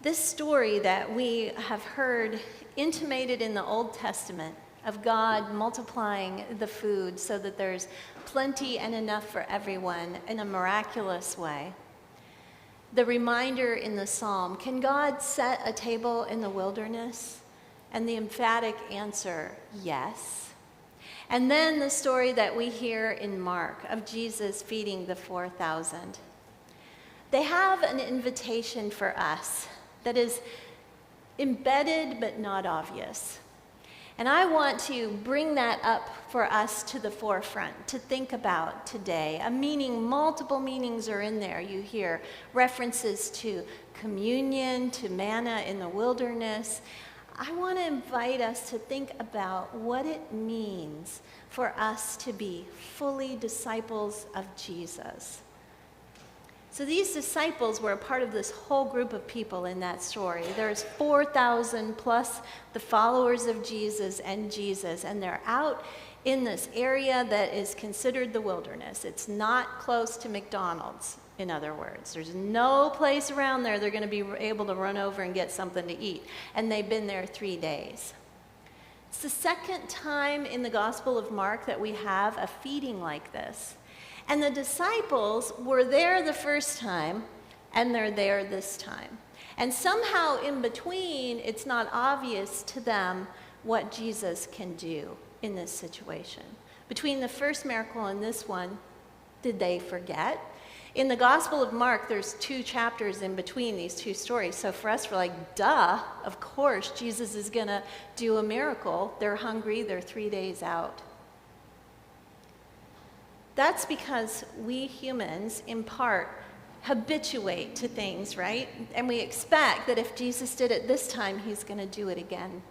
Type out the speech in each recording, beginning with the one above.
This story that we have heard intimated in the Old Testament of God multiplying the food so that there's plenty and enough for everyone in a miraculous way. The reminder in the psalm, can God set a table in the wilderness? And the emphatic answer, yes. And then the story that we hear in Mark of Jesus feeding the 4,000. They have an invitation for us that is embedded but not obvious. And I want to bring that up for us to the forefront to think about today. A meaning, multiple meanings are in there. You hear references to communion, to manna in the wilderness. I want to invite us to think about what it means for us to be fully disciples of Jesus. So these disciples were a part of this whole group of people in that story. There's 4,000 plus the followers of Jesus, and they're out in this area that is considered the wilderness. It's not close to McDonald's, in other words. There's no place around there they're going to be able to run over and get something to eat. And they've been there 3 days. It's the second time in the Gospel of Mark that we have a feeding like this. And the disciples were there the first time, and they're there this time. And somehow in between, it's not obvious to them what Jesus can do in this situation. Between the first miracle and this one, did they forget? In the Gospel of Mark, there's 2 chapters in between these 2 stories. So for us, we're like, duh, of course, Jesus is going to do a miracle. They're hungry, they're 3 days out. That's because we humans, in part, habituate to things, right? And we expect that if Jesus did it this time, he's going to do it again.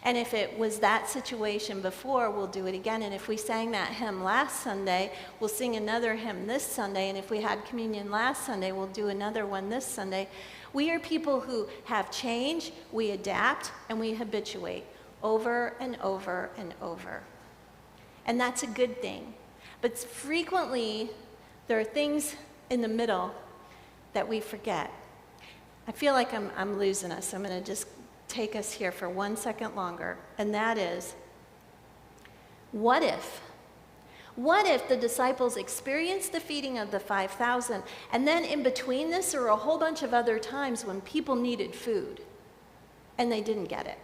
And if it was that situation before, we'll do it again. And if we sang that hymn last Sunday, we'll sing another hymn this Sunday. And if we had communion last Sunday, we'll do another one this Sunday. We are people who have change, we adapt, and we habituate over and over and over. And that's a good thing. But frequently, there are things in the middle that we forget. I feel like I'm losing us. I'm going to just take us here for 1 second longer. And that is, what if? What if the disciples experienced the feeding of the 5,000, and then in between this, there were a whole bunch of other times when people needed food, and they didn't get it?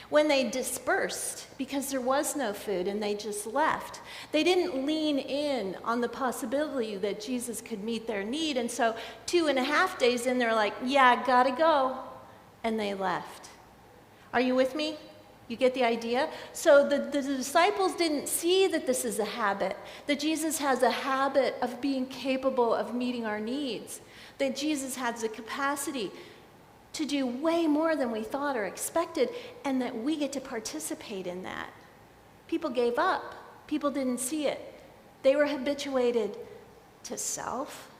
When they dispersed because there was no food and they just left, they didn't lean in on the possibility that Jesus could meet their need. And so 2.5 days in, they're like, yeah, gotta go. And they left. Are you with me? You get the idea? So the disciples didn't see that this is a habit, that Jesus has a habit of being capable of meeting our needs, that Jesus has the capacity to do way more than we thought or expected, and that we get to participate in that. People gave up. People didn't see it. They were habituated to self,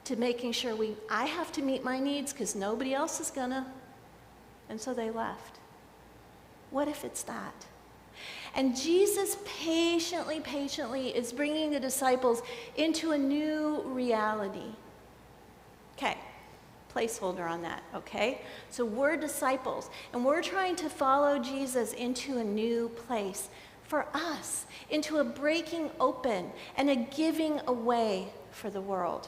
to making sure I have to meet my needs because nobody else is gonna. And so they left. What if it's that? And Jesus patiently is bringing the disciples into a new reality. Okay. Placeholder on that, okay? So we're disciples, and we're trying to follow Jesus into a new place for us, into a breaking open and a giving away for the world.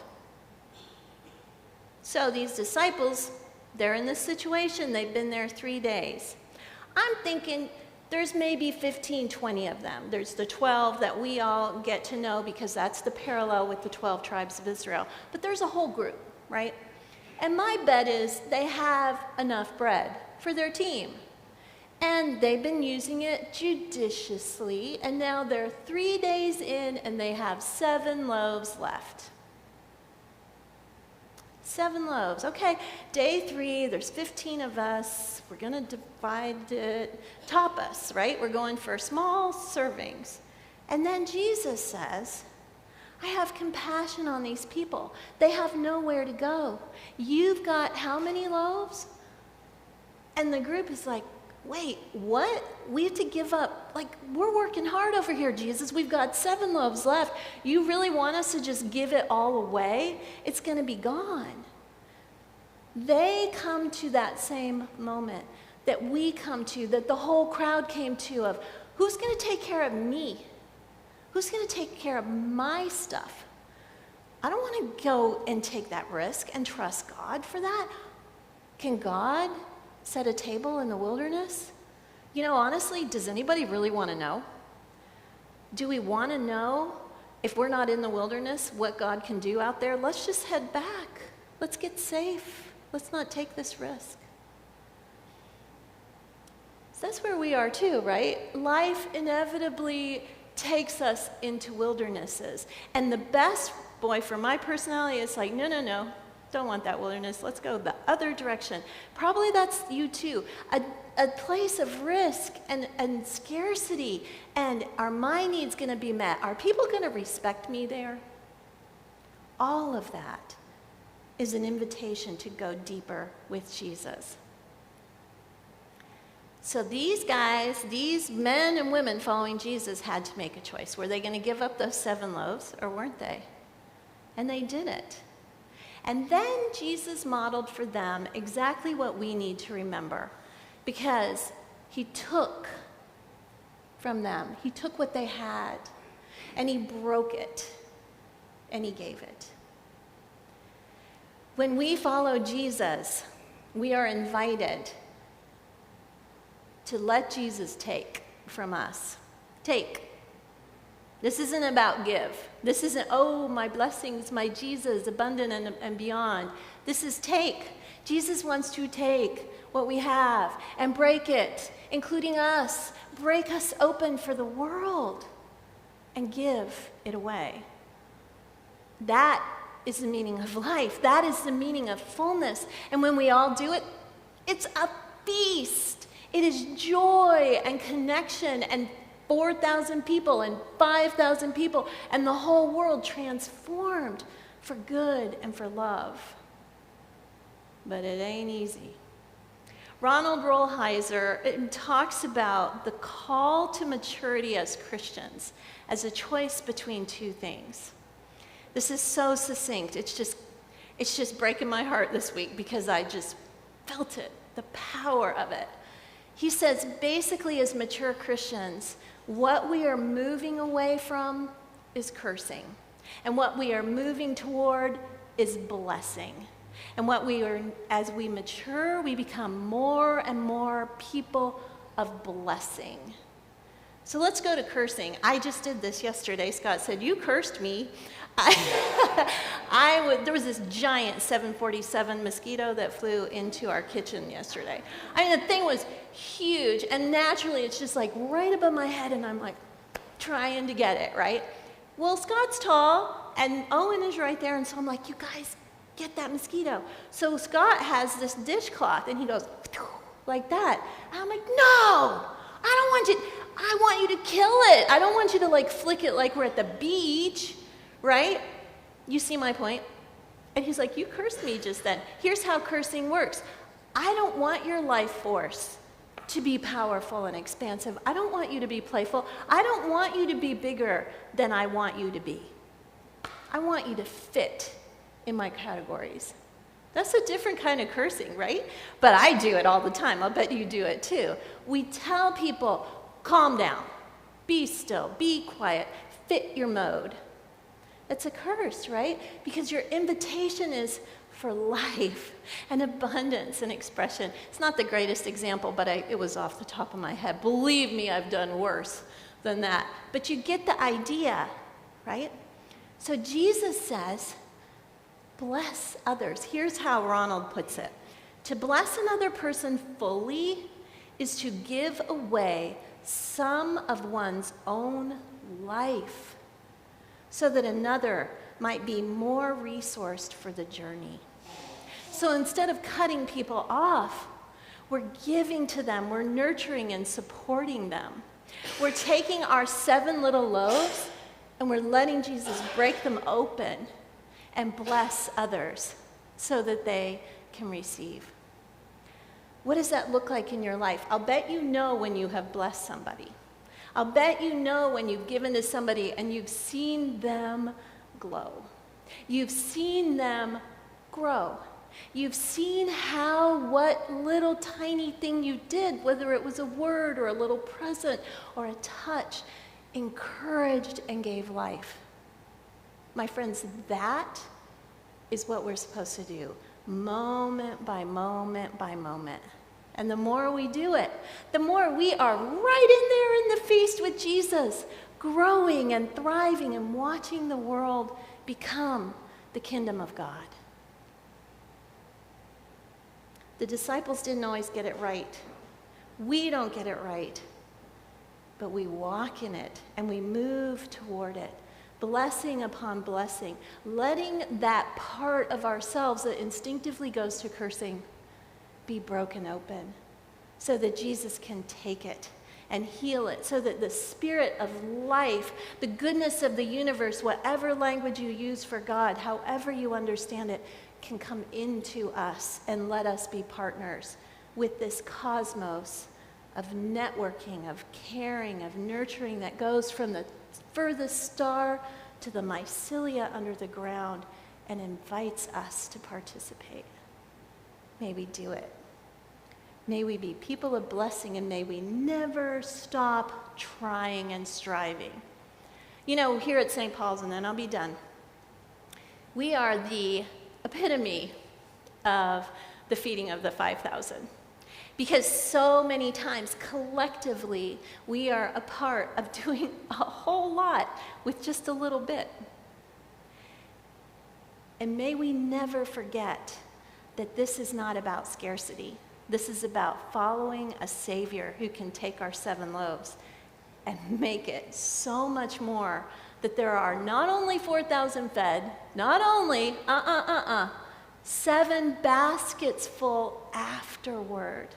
So these disciples, they're in this situation. They've been there 3 days. I'm thinking there's maybe 15, 20 of them. There's the 12 that we all get to know because that's the parallel with the 12 tribes of Israel. But there's a whole group, right? And my bet is they have enough bread for their team. And they've been using it judiciously, and now they're 3 days in, and they have 7 loaves left. 7 loaves. Okay, day 3, there's 15 of us. We're going to divide it, tapas, right? We're going for small servings. And then Jesus says, I have compassion on these people. They have nowhere to go. You've got how many loaves? And the group is like, wait, what? We have to give up. Like, we're working hard over here, Jesus. We've got 7 loaves left. You really want us to just give it all away? It's going to be gone. They come to that same moment that we come to, that the whole crowd came to, of who's going to take care of me? Who's going to take care of my stuff? I don't want to go and take that risk and trust God for that. Can God set a table in the wilderness? You know, honestly, does anybody really want to know? Do we want to know, if we're not in the wilderness, what God can do out there? Let's just head back. Let's get safe. Let's not take this risk. So that's where we are too, right? Life inevitably takes us into wildernesses. And the best, boy, for my personality, it's like, no, don't want that wilderness. Let's go the other direction. Probably that's you too. A place of risk and scarcity, and are my needs going to be met? Are people going to respect me there? All of that is an invitation to go deeper with Jesus. So these guys, these men and women following Jesus, had to make a choice. Were they going to give up those 7 loaves, or weren't they? And they did it. And then Jesus modeled for them exactly what we need to remember, because he took from them. He took what they had, and he broke it, and he gave it. When we follow Jesus, we are invited to let Jesus take from us. Take. This isn't about give. This isn't, oh, my blessings, my Jesus, abundant and beyond. This is take. Jesus wants to take what we have and break it, including us. Break us open for the world and give it away. That is the meaning of life. That is the meaning of fullness. And when we all do it, it's a feast. It is joy and connection and 4,000 people and 5,000 people and the whole world transformed for good and for love. But it ain't easy. Ronald Rolheiser talks about the call to maturity as Christians as a choice between 2 things. This is so succinct. It's just breaking my heart this week because I just felt it, the power of it. He says, basically, as mature Christians, what we are moving away from is cursing. And what we are moving toward is blessing. And as we mature, we become more and more people of blessing. So let's go to cursing. I just did this yesterday. Scott said, you cursed me. There was this giant 747 mosquito that flew into our kitchen yesterday. I mean, the thing was huge, and naturally it's just like right above my head, and I'm like trying to get it, right? Well, Scott's tall, and Owen is right there, and so I'm like, you guys, get that mosquito. So Scott has this dishcloth, and he goes like that. And I'm like, no, I want you to kill it. I don't want you to like flick it like we're at the beach. Right? You see my point? And he's like, you cursed me just then. Here's how cursing works. I don't want your life force to be powerful and expansive. I don't want you to be playful. I don't want you to be bigger than I want you to be. I want you to fit in my categories. That's a different kind of cursing, right? But I do it all the time. I'll bet you do it too. We tell people, calm down, be still, be quiet, fit your mode. It's a curse, right? Because your invitation is for life and abundance and expression. It's not the greatest example, but it was off the top of my head. Believe me, I've done worse than that. But you get the idea, right? So Jesus says, bless others. Here's how Ronald puts it. To bless another person fully is to give away some of one's own life, so that another might be more resourced for the journey. So instead of cutting people off, we're giving to them, we're nurturing and supporting them. We're taking our 7 little loaves and we're letting Jesus break them open and bless others so that they can receive. What does that look like in your life? I'll bet you know when you have blessed somebody. I'll bet you know when you've given to somebody and you've seen them glow. You've seen them grow. You've seen how what little tiny thing you did, whether it was a word or a little present or a touch, encouraged and gave life. My friends, that is what we're supposed to do, moment by moment by moment. And the more we do it, the more we are right in there in the feast with Jesus, growing and thriving and watching the world become the kingdom of God. The disciples didn't always get it right. We don't get it right. But we walk in it and we move toward it, blessing upon blessing, letting that part of ourselves that instinctively goes to cursing be broken open so that Jesus can take it and heal it, so that the spirit of life, the goodness of the universe, whatever language you use for God, however you understand it, can come into us and let us be partners with this cosmos of networking, of caring, of nurturing that goes from the furthest star to the mycelia under the ground and invites us to participate. May we do it. May we be people of blessing, and may we never stop trying and striving. You know, here at St. Paul's, and then I'll be done, we are the epitome of the feeding of the 5,000. Because so many times, collectively, we are a part of doing a whole lot with just a little bit. And may we never forget that this is not about scarcity. This is about following a Savior who can take our 7 loaves and make it so much more that there are not only 4,000 fed, not only, 7 baskets full afterward.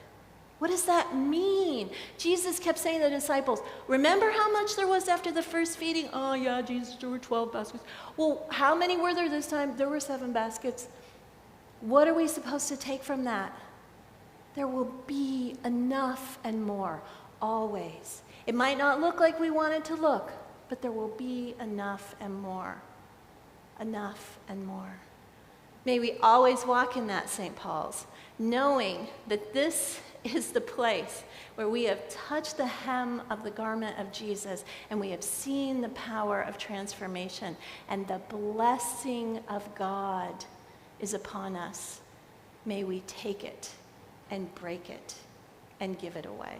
What does that mean? Jesus kept saying to the disciples, remember how much there was after the first feeding? Oh yeah, Jesus, there were 12 baskets. Well, how many were there this time? There were 7 baskets. What are we supposed to take from that? There will be enough and more, always. It might not look like we want it to look, but there will be enough and more. Enough and more. May we always walk in that, St. Paul's, knowing that this is the place where we have touched the hem of the garment of Jesus and we have seen the power of transformation, and the blessing of God is upon us. May we take it and break it and give it away.